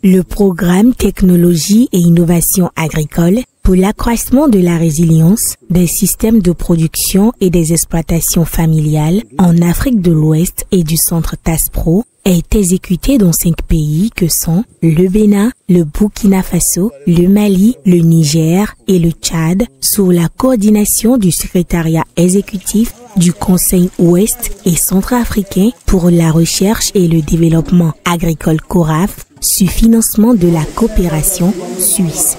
Le programme Technologie et Innovation agricole pour l'accroissement de la résilience des systèmes de production et des exploitations familiales en Afrique de l'Ouest et du centre TASPRO est exécuté dans 5 pays que sont le Bénin, le Burkina Faso, le Mali, le Niger et le Tchad sous la coordination du secrétariat exécutif du Conseil ouest et centrafricain pour la recherche et le développement agricole CORAF sous financement de la coopération suisse.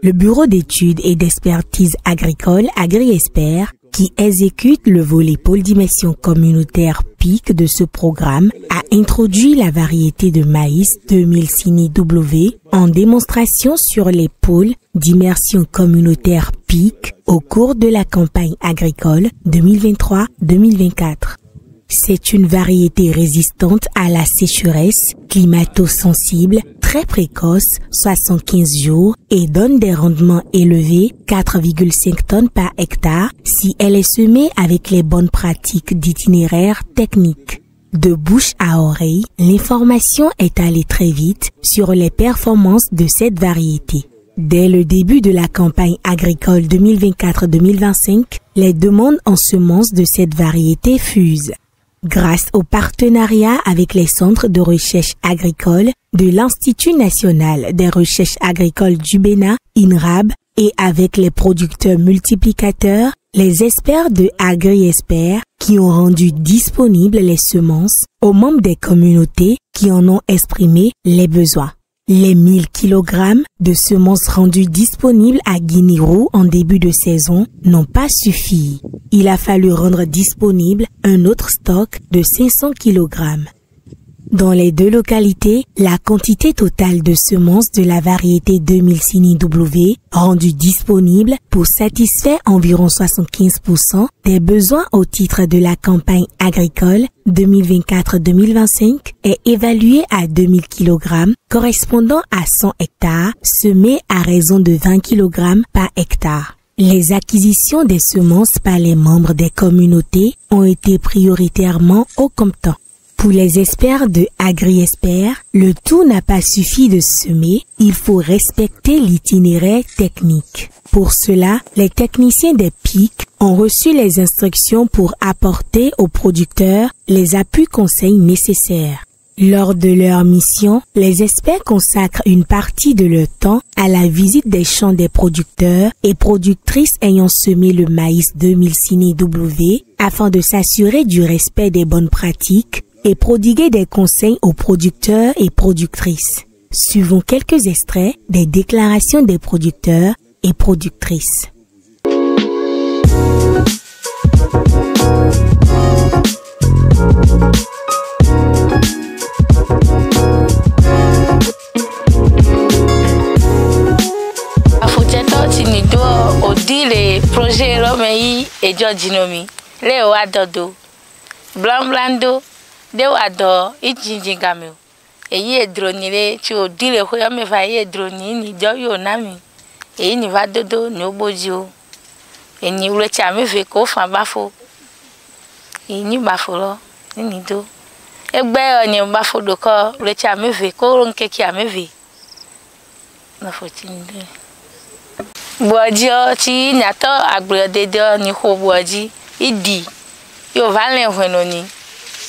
Le Bureau d'études et d'expertise agricole AgriExpert, qui exécute le volet pôle dimension communautaire PIC de ce programme, a introduit la variété de maïs 2000 Sini W en démonstration sur les pôles d'immersion communautaire PIC au cours de la campagne agricole 2023-2024. C'est une variété résistante à la sécheresse, climato-sensible, très précoce, 75 jours, et donne des rendements élevés, 4,5 tonnes par hectare, si elle est semée avec les bonnes pratiques d'itinéraire technique. De bouche à oreille, l'information est allée très vite sur les performances de cette variété. Dès le début de la campagne agricole 2024-2025, les demandes en semences de cette variété fusent. Grâce au partenariat avec les centres de recherche agricole de l'Institut national des recherches agricoles du Bénin, INRAB, et avec les producteurs multiplicateurs, les experts de AgriExpert qui ont rendu disponibles les semences aux membres des communautés qui en ont exprimé les besoins. Les 1000 kg de semences rendues disponibles à Guinirou en début de saison n'ont pas suffi. Il a fallu rendre disponible un autre stock de 500 kg. Dans les 2 localités, la quantité totale de semences de la variété 2000 Sini W rendue disponible pour satisfaire environ 75% des besoins au titre de la campagne agricole 2024-2025 est évaluée à 2000 kg correspondant à 100 hectares semés à raison de 20 kg par hectare. Les acquisitions des semences par les membres des communautés ont été prioritairement au comptant. Pour les experts de AgriExpert, le tout n'a pas suffi de semer, il faut respecter l'itinéraire technique. Pour cela, les techniciens des PIC ont reçu les instructions pour apporter aux producteurs les appuis conseils nécessaires. Lors de leur mission, les experts consacrent une partie de leur temps à la visite des champs des producteurs et productrices ayant semé le maïs 2000 Sini W afin de s'assurer du respect des bonnes pratiques et prodiguer des conseils aux producteurs et productrices. Suivons quelques extraits des déclarations des producteurs et productrices. Le projet Romei et Georginomi, les Wadodo, Blanc Blando, de Wado, Ijingamio, et ye dronile, tu au dit le Hoya me va ye droni, ni Joyo Nami, et ni Vadodo, no Bojo, et ni Urechame Veko, fan bafo, et ni Bafolo, ni do. Et ben, ni Bafo de corps, Urechame Veko, on keki à me ve. Na fotine. Boadio ti nyato agbede ni ho boaji idi yo valen hwenoni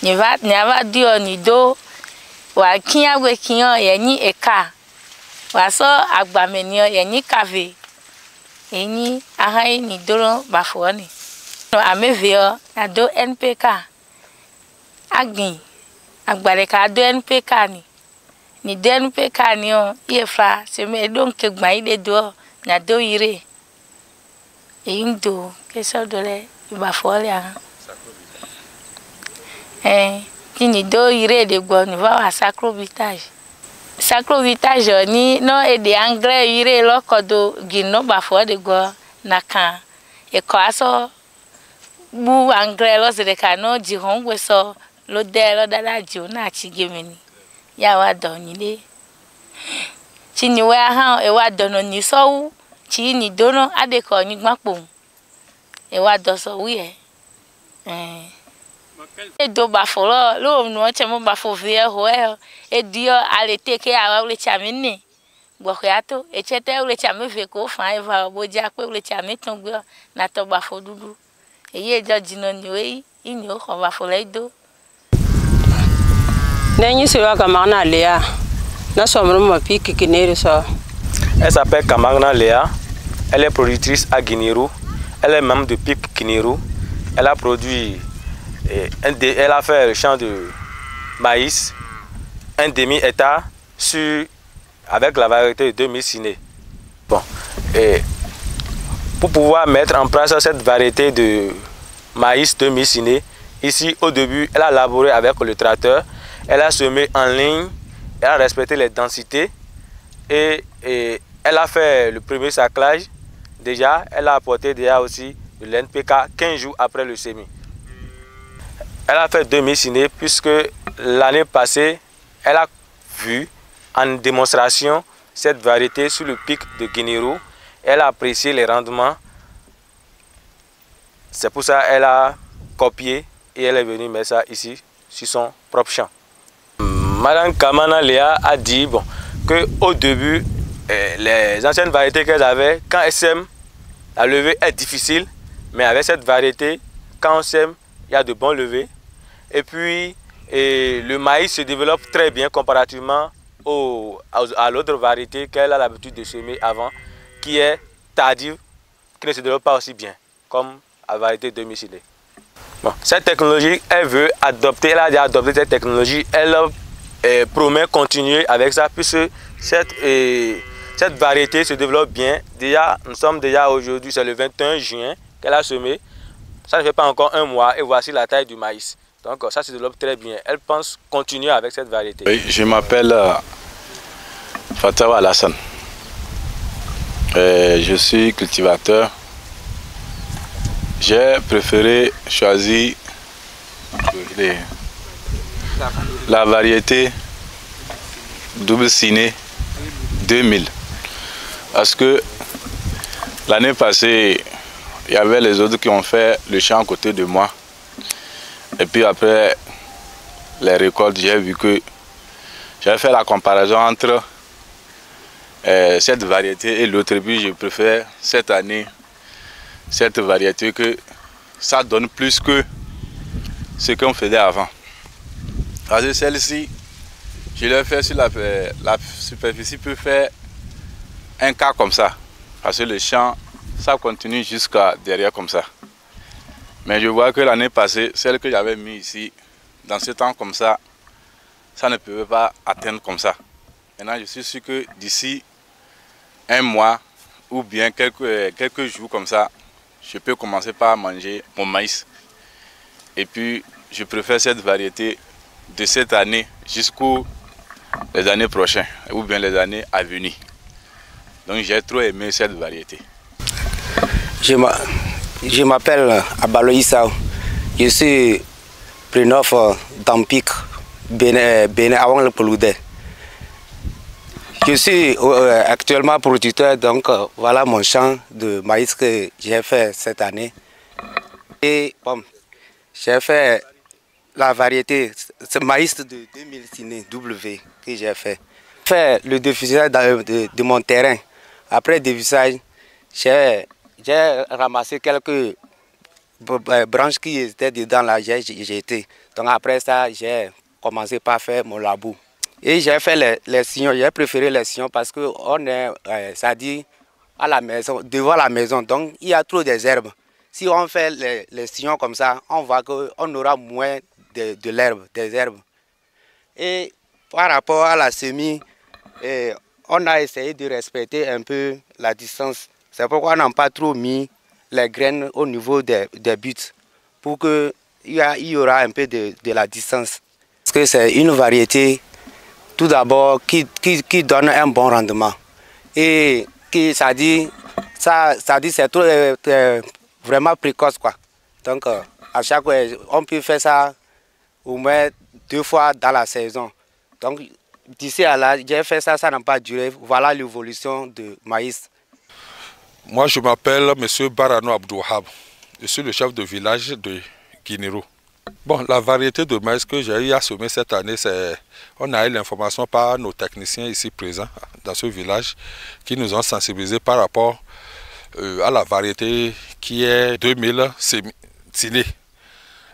ni va dio ni do wa kian we kian ye ni eka wa so agbameni ye ni kave eni ahai ni doro bafoni no ameveo na do NPK agin agbare ka do NPK ni do NPK ni o ye fra se me don ke gba ide do na do ire indo que ça dole ba folia ni do ire de go ni va wa sacrovitage ni no e de anglais ire lo kodo gino ba fo de go na kan e ko aso bu anglais lo se de ka no ji hon we so lo de lo dada ji o na chi gemini ya wa do ni le chi ni we ha e wa do no ni so chi ni do no ade ko ni gbapo e wa do so wi e do ba fo lo no che mo ba fo vie ho e dio ale te ke a le chamini bo khiato e chete le chame ve ko fa e va bo ja pe le chame ton gbo na to ba fo dudu e ye jo jino ni we ini o ko ba fo le do nenyi se wa kamana lea na somro ma piki kinere so. Elle s'appelle Kamagna Léa. Elle est productrice à Guinérou. Elle est membre de PIC Guinérou. Elle a produit, elle a fait le champ de maïs, un demi-hectare avec la variété de 2000 ciné. Bon, et pour pouvoir mettre en place cette variété de maïs 2000 ciné, ici au début, elle a labouré avec le tracteur, elle a semé en ligne, elle a respecté les densités et elle a fait le premier saclage. Déjà, elle a apporté déjà aussi de l'NPK 15 jours après le semis. Elle a fait 2000 ciné puisque l'année passée, elle a vu en démonstration cette variété sur le pic de Guinérou. Elle a apprécié les rendements. C'est pour ça qu'elle a copié et elle est venue mettre ça ici sur son propre champ. Madame Kamagna Léa a dit qu'au début, les anciennes variétés qu'elle avait, quand elle sème, la levée est difficile, mais avec cette variété, quand on sème, il y a de bons levées. Et puis, le maïs se développe très bien comparativement à l'autre variété qu'elle a l'habitude de semer avant, qui est tardive, qui ne se développe pas aussi bien, comme la variété demi-ciné. Bon, cette technologie, elle veut adopter, elle a déjà adopté cette technologie, elle promet continuer avec ça, puisque cette variété se développe bien. Déjà, nous sommes déjà aujourd'hui, c'est le 21 juin qu'elle a semé. Ça ne fait pas encore un mois et voici la taille du maïs. Donc ça se développe très bien. Elle pense continuer avec cette variété. Oui, je m'appelle Fatawa Alassane. Je suis cultivateur. J'ai préféré choisir la variété double ciné 2000. Parce que l'année passée, il y avait les autres qui ont fait le champ à côté de moi. Et puis après les récoltes, j'ai vu que j'avais fait la comparaison entre cette variété et l'autre. Et puis je préfère cette année, cette variété, que ça donne plus que ce qu'on faisait avant. Parce que celle-ci, je l'ai fait sur la superficie peut faire un quart comme ça. Parce que le champ, ça continue jusqu'à derrière comme ça. Mais je vois que l'année passée, celle que j'avais mis ici, dans ce temps comme ça, ça ne pouvait pas atteindre comme ça. Maintenant, je suis sûr que d'ici un mois ou bien quelques jours comme ça, je peux commencer par manger mon maïs. Et puis, je préfère cette variété de cette année jusqu'aux années prochaines ou bien les années à venir. Donc j'ai trop aimé cette variété. Je m'appelle Abalo Issa. Je suis prénof d'Ampic, Bénin avant le Poloudé. Je suis actuellement producteur, donc voilà mon champ de maïs que j'ai fait cette année. Et bon, j'ai fait la variété, ce maïs de 2000 ciné W que j'ai fait. J'ai fait le dévissage de mon terrain. Après le dévissage, j'ai ramassé quelques branches qui étaient dedans là, j'ai jeté. Donc après ça, j'ai commencé par faire mon labour. Et j'ai fait les sillons, j'ai préféré les sillons parce qu'on est, ça dit, à la maison, devant la maison, donc il y a trop d'herbes. Si on fait les sillons comme ça, on voit qu'on aura moins de l'herbe, des herbes. Et par rapport à la semis, on a essayé de respecter un peu la distance. C'est pourquoi on n'a pas trop mis les graines au niveau des buts, pour qu'il y aura un peu de la distance. Parce que c'est une variété, tout d'abord, qui donne un bon rendement. Et ça dit c'est vraiment précoce, quoi. Donc, à chaque fois, on peut faire ça au moins 2 fois dans la saison. Donc, d'ici à là, j'ai fait ça, ça n'a pas duré. Voilà l'évolution de maïs. Moi, je m'appelle M. Barano Abdouhab. Je suis le chef de village de Guinero. Bon, la variété de maïs que j'ai eu à semer cette année, c'est... On a eu l'information par nos techniciens ici présents dans ce village qui nous ont sensibilisés par rapport à la variété qui est 2000 Siné.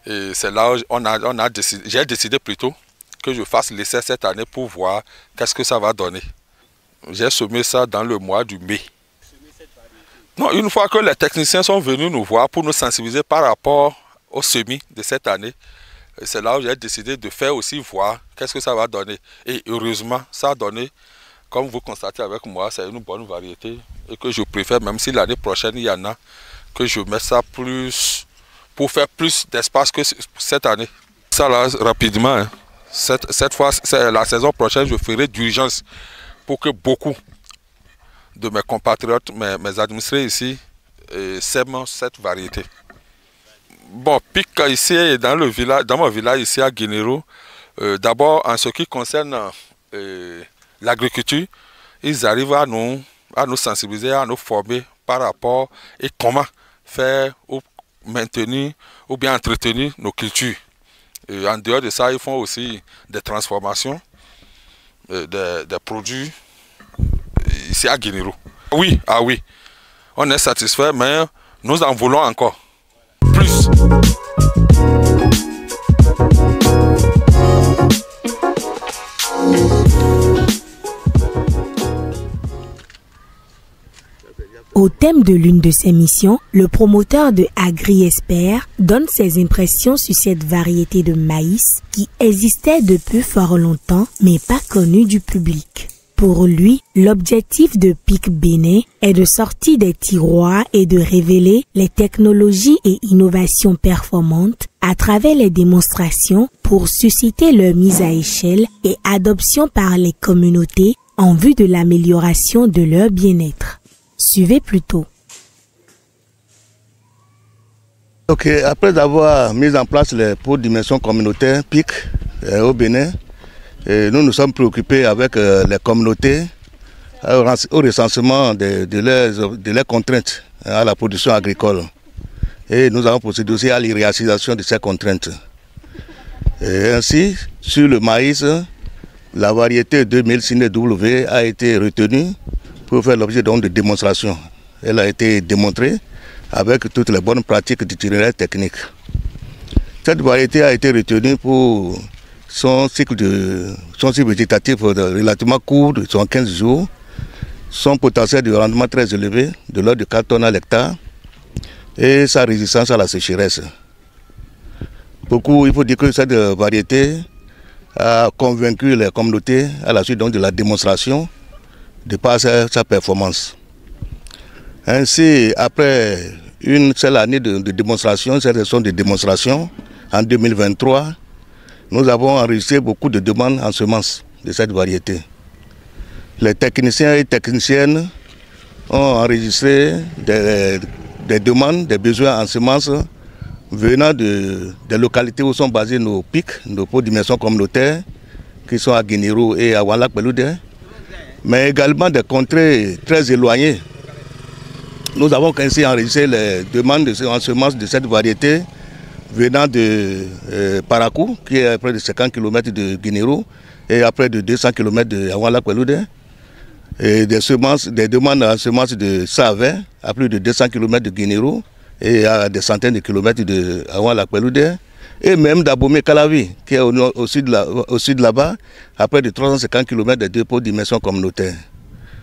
Et c'est là où j'ai décidé plutôt que je fasse l'essai cette année pour voir qu'est-ce que ça va donner. J'ai semé ça dans le mois du mai. Non, une fois que les techniciens sont venus nous voir pour nous sensibiliser par rapport au semis de cette année, c'est là où j'ai décidé de faire aussi voir qu'est-ce que ça va donner. Et heureusement, ça a donné, comme vous constatez avec moi, c'est une bonne variété et que je préfère, même si l'année prochaine il y en a, que je mette ça plus pour faire plus d'espace que cette année. Ça là, rapidement, hein. Cette fois, la saison prochaine, je ferai d'urgence pour que beaucoup de mes compatriotes, mes administrés ici, sèment cette variété. Bon, pic ici, dans mon village ici à Guinero, d'abord en ce qui concerne l'agriculture, ils arrivent à nous sensibiliser, à nous former par rapport et comment faire ou maintenir ou bien entretenir nos cultures. Et en dehors de ça, ils font aussi des transformations des produits ici à Guinero. Oui, ah oui, on est satisfait, mais nous en voulons encore plus. Au thème de l'une de ses missions, le promoteur de AgriExpert donne ses impressions sur cette variété de maïs qui existait depuis fort longtemps mais pas connue du public. Pour lui, l'objectif de PIC Bénin est de sortir des tiroirs et de révéler les technologies et innovations performantes à travers les démonstrations pour susciter leur mise à échelle et adoption par les communautés en vue de l'amélioration de leur bien-être. Suivez plutôt. Ok, après avoir mis en place les pôles dimension communautaire PIC au Bénin, nous nous sommes préoccupés avec les communautés au recensement de leurs contraintes à la production agricole. Et nous avons procédé aussi à l'irréalisation de ces contraintes. Et ainsi, sur le maïs, la variété 2000 Siné W a été retenue pour faire l'objet de démonstrations. Elle a été démontrée avec toutes les bonnes pratiques d'itinéraire technique. Cette variété a été retenue pour son cycle végétatif relativement court, de 115 jours, son potentiel de rendement très élevé, de l'ordre de 4 tonnes à l'hectare, et sa résistance à la sécheresse. Il faut dire que cette variété a convaincu les communautés à la suite de la démonstration de par sa performance. Ainsi, après une seule année de démonstration, cette session de démonstration, en 2023, nous avons enregistré beaucoup de demandes en semences de cette variété. Les techniciens et techniciennes ont enregistré des demandes, des besoins en semences venant des localités où sont basés nos PIC, nos pôles dimension communautaire, qui sont à Guinero et à Wanlac-Peloudé, mais également des contrées très éloignées. Nous avons ainsi enregistré les demandes en semences de cette variété venant de Parakou, qui est à près de 50 km de Guinero, et à près de 200 km de Wanlac-Peloudé, et des demandes en semences de Savin, à plus de 200 km de Guinero, et à des centaines de kilomètres de Wanlac-Peloudé, et même d'Abomey-Calavi, qui est au sud là-bas, à près de 350 km de dépôts dimension communautaire.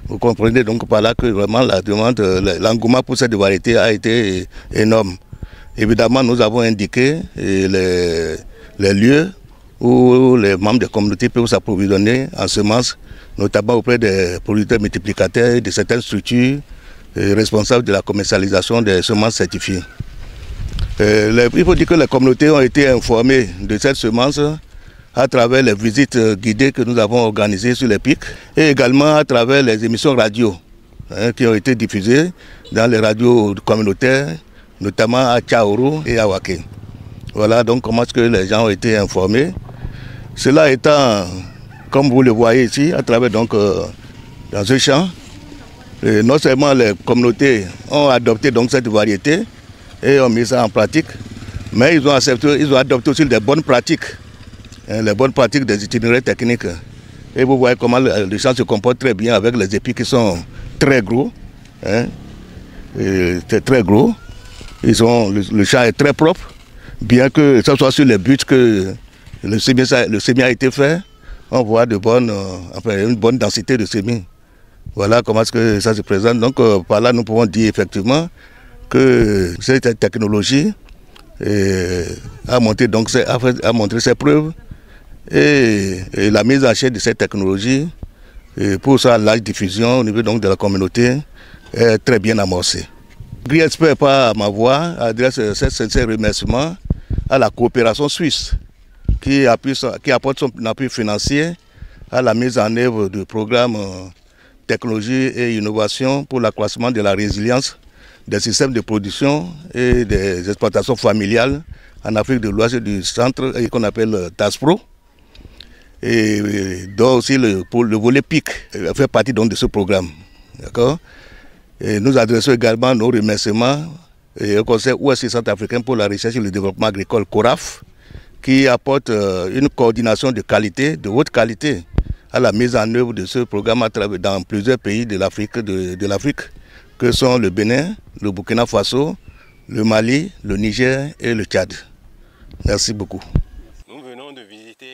Vous comprenez donc par là que vraiment la demande, l'engouement pour cette variété a été énorme. Évidemment, nous avons indiqué les lieux où les membres des communautés peuvent s'approvisionner en semences, notamment auprès des producteurs multiplicataires et de certaines structures responsables de la commercialisation des semences certifiées. Il faut dire que les communautés ont été informées de cette semence à travers les visites guidées que nous avons organisées sur les PIC et également à travers les émissions radio qui ont été diffusées dans les radios communautaires, notamment à Tchaourou et à Waké. Voilà donc comment est-ce que les gens ont été informés. Cela étant, comme vous le voyez ici, à travers donc dans ce champ, non seulement les communautés ont adopté donc cette variété et ont mis ça en pratique, mais ils ont adopté aussi des bonnes pratiques, les bonnes pratiques des itinéraires techniques. Et vous voyez comment le champ se comporte très bien avec les épis qui sont très gros. C'est très gros. Le champ est très propre, bien que ce soit sur les buts que le semis a été fait, on voit une bonne densité de semis. Voilà comment est-ce que ça se présente. Donc par là, nous pouvons dire effectivement que cette technologie a montré ses preuves et la mise en chaîne de cette technologie pour sa large diffusion au niveau donc de la communauté est très bien amorcée. AgriExpert, par ma voix, adresse ses sincères remerciements à la coopération suisse qui apporte son appui financier à la mise en œuvre du programme technologie et innovation pour l'accroissement de la résilience des systèmes de production et des exploitations familiales en Afrique de l'Ouest du centre qu'on appelle TASPRO. Et dont aussi le volet PIC fait partie donc de ce programme. D'accord ? Et nous adressons également nos remerciements au Conseil ouest centrafricain pour la recherche et le développement agricole, CORAF, qui apporte une coordination de qualité, de haute qualité, à la mise en œuvre de ce programme dans plusieurs pays de l'Afrique, que sont le Bénin, le Burkina Faso, le Mali, le Niger et le Tchad. Merci beaucoup. Nous venons de visiter...